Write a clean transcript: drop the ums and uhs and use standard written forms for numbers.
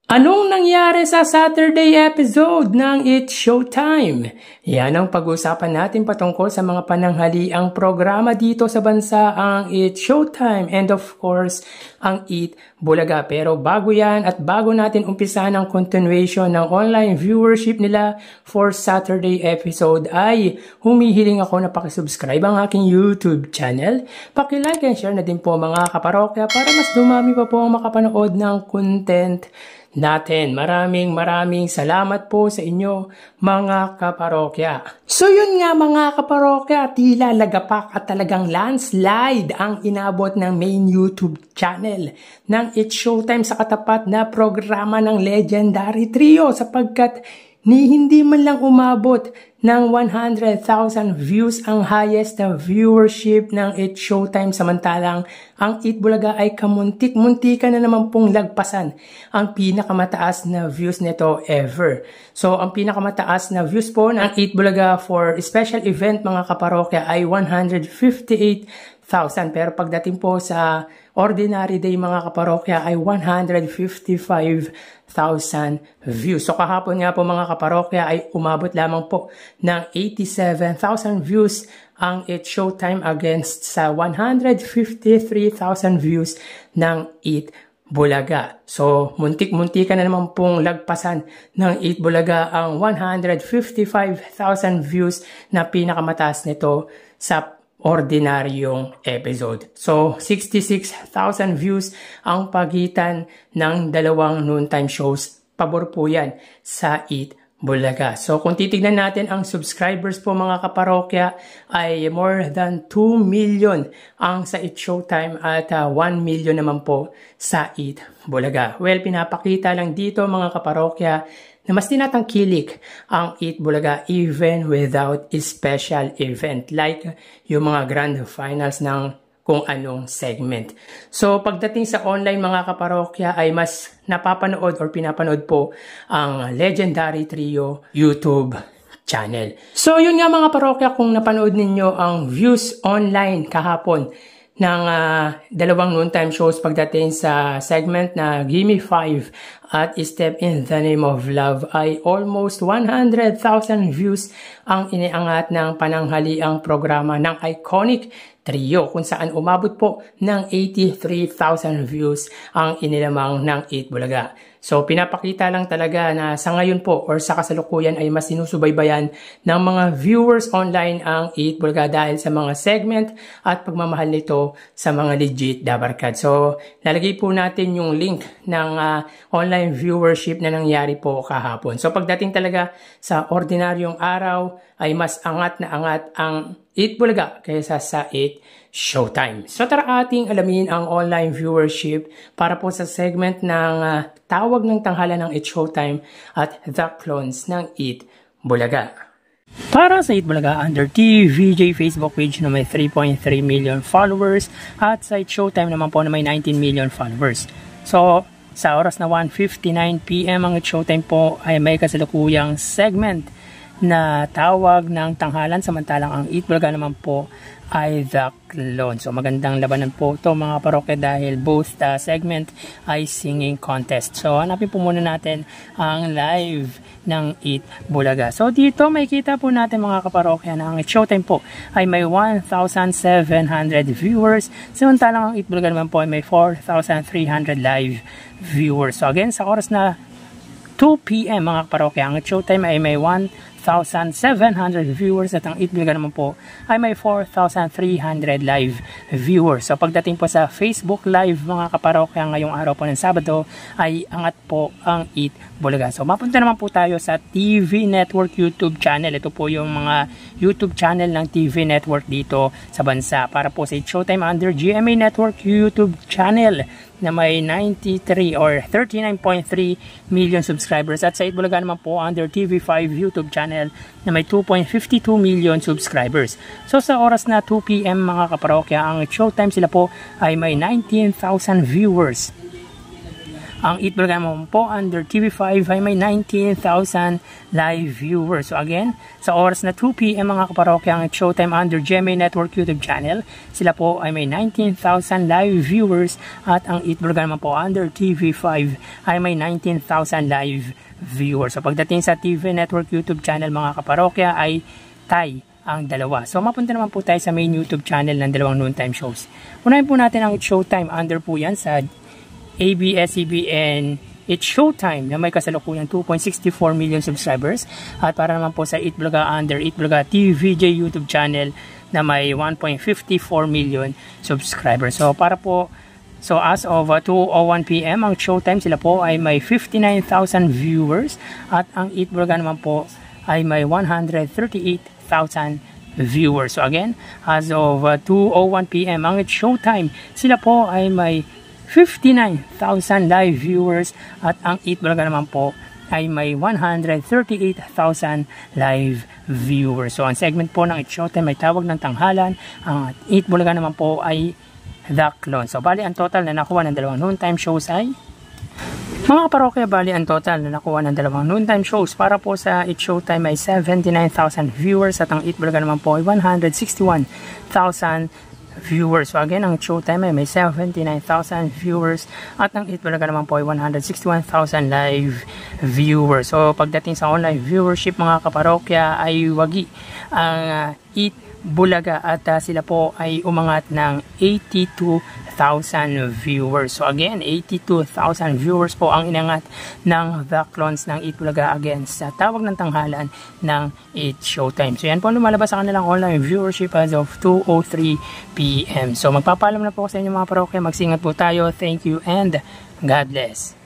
Anong nangyari sa Saturday episode ng It's Showtime? Yan ang pag-uusapan natin patungkol sa mga pananghaliang programa dito sa bansa, ang It's Showtime and of course, ang Eat Bulaga. Pero bago yan at bago natin umpisahan ang continuation ng online viewership nila for Saturday episode ay humihiling ako na pakisubscribe ang aking YouTube channel. Paki-like and share na din po mga kaparokya para mas dumami pa po ang makapanood ng content natin. Maraming salamat po sa inyo mga kaparokya. So yun nga mga kaparokya, tila lagapak at talagang landslide ang inabot ng main YouTube channel ng It's Showtime sa katapat na programa ng Legendary Trio sapagkat hindi man lang umabot ng 100,000 views ang highest na viewership ng It's Showtime, samantalang ang Eat Bulaga ay kamuntik-muntikan na naman pong lagpasan ang pinakamataas na views nito ever. So ang pinakamataas na views po ng Eat Bulaga for special event mga kaparokya ay 158,000, pero pagdating po sa ordinary day mga kaparokya ay 155,000 views. So kahapon nga po mga kaparokya ay umabot lamang po ng 87,000 views ang It's Showtime against sa 153,000 views ng Eat Bulaga. So muntik-muntikan na naman pong lagpasan ng Eat Bulaga ang 155,000 views na pinakamataas nito sa ordinaryong episode. So 66,000 views ang pagitan ng dalawang noontime shows. Pabor po yan sa Eat Bulaga. So kung titignan natin ang subscribers po mga kaparokya ay more than 2 million ang sa It's Showtime at 1 million naman po sa Eat Bulaga. Well, pinapakita lang dito mga kaparokya na mas tinatangkilik ang Eat Bulaga even without a special event like yung mga grand finals ng kung anong segment. So pagdating sa online mga kaparokya ay mas napapanood or pinapanood po ang Legendary Trio YouTube channel. So yun nga mga parokya, kung napanood ninyo ang views online kahapon ng dalawang noontime shows pagdating sa segment na Gimme 5 at Step in the Name of Love ay almost 100,000 views ang iniangat ng pananghaliang programa ng iconic trio kung saan umabot po ng 83,000 views ang inilamang ng Eat Bulaga. So pinapakita lang talaga na sa ngayon po or sa kasalukuyan ay mas sinusubaybayan ng mga viewers online ang Eat Bulaga dahil sa mga segment at pagmamahal nito sa mga legit dabarkad. So lalagay po natin yung link ng online viewership na nangyari po kahapon. So pagdating talaga sa ordinaryong araw ay mas angat na angat ang Eat Bulaga kaysa sa It's Showtime. So tara ating alamin ang online viewership para po sa segment ng tawag ng tanghalan ng It's Showtime at The Clones ng Eat Bulaga. Para sa Eat Bulaga, under TVJ Facebook page na may 3.3 million followers at sa It's Showtime naman po na may 19 million followers. So sa oras na 1:59 PM ang It's Showtime po ay may kasalukuyang segment na tawag ng tanghalan, samantalang ang Eat Bulaga naman po ay The Clone. So magandang labanan po ito mga parokya dahil both segment ay singing contest. So hanapin po muna natin ang live ng Eat Bulaga. So dito may kita po natin mga kaparokya na ang It's Showtime po ay may 1,700 viewers, samantalang ang Eat Bulaga naman po ay may 4,300 live viewers. So again, sa oras na 2 PM mga kaparokya, ang It's Showtime ay may 1,700 viewers at ang Eat Bulaga naman po ay may 4,300 live viewers. So pagdating po sa Facebook Live mga kaparokya ngayong araw po ng Sabado ay angat po ang Eat Bulaga. So mapunta naman po tayo sa TV Network YouTube channel. Ito po yung mga YouTube channel ng TV Network dito sa bansa. Para po sa It's Showtime under GMA Network YouTube channel na may 93 or 39.3 million subscribers at sa Eat Bulaga naman po under TV5 YouTube channel na may 2.52 million subscribers. So sa oras na 2 PM mga kaparokya, ang It's Showtime sila po ay may 19,000 viewers Ang Eat Bulaga naman po under TV5 ay may 19,000 live viewers. So again, sa oras na 2 p.m. mga kaparokya, ang Showtime under GMA Network YouTube channel, sila po ay may 19,000 live viewers at ang Eat Bulaga naman po under TV5 ay may 19,000 live viewers. So pagdating sa TV Network YouTube channel mga kaparokya ay tie ang dalawa. So mapunta naman po tayo sa main YouTube channel ng dalawang noontime shows. Unahin po natin ang Showtime under po yan sa ABS-CBN It's Showtime na may kasalukuyang 2.64 million subscribers at para naman po sa Eat Bulaga under Eat Bulaga TVJ YouTube channel na may 1.54 million subscribers. So para po, so as of 2:01 PM ang Showtime, sila po ay may 59,000 viewers at ang Eat Bulaga naman po ay may 138,000 viewers. So again, as of 2:01 PM ang It's Showtime, sila po ay may 59,000 live viewers at ang Eat Bulaga naman po ay may 138,000 live viewers. So ang segment po ng It's Showtime ay tawag ng tanghalan, ang Eat Bulaga naman po ay The Clone. So bali ang total na nakuha ng dalawang noontime shows ay mga kaparokya, bali ang total na nakuha ng dalawang noontime shows para po sa It's Showtime ay 79,000 viewers at ang Eat Bulaga naman po ay 161,000 viewers. So again, ang Showtime ay may 79,000 viewers at ang Eat Bulaga naman po ay 161,000 live viewers. So pagdating sa online viewership mga kaparokya ay wagi ang Eat Bulaga at sila po ay umangat ng 82,000 viewers. So again, 82,000 viewers po ang inangat ng The Clones ng Eat Bulaga against sa tawag ng tanghalan ng It's Showtime. So yan po lumalabas sa kanilang online viewership as of 2:03 PM. So magpapaalam na po sa inyo mga parokya. Magsingat po tayo. Thank you and God bless.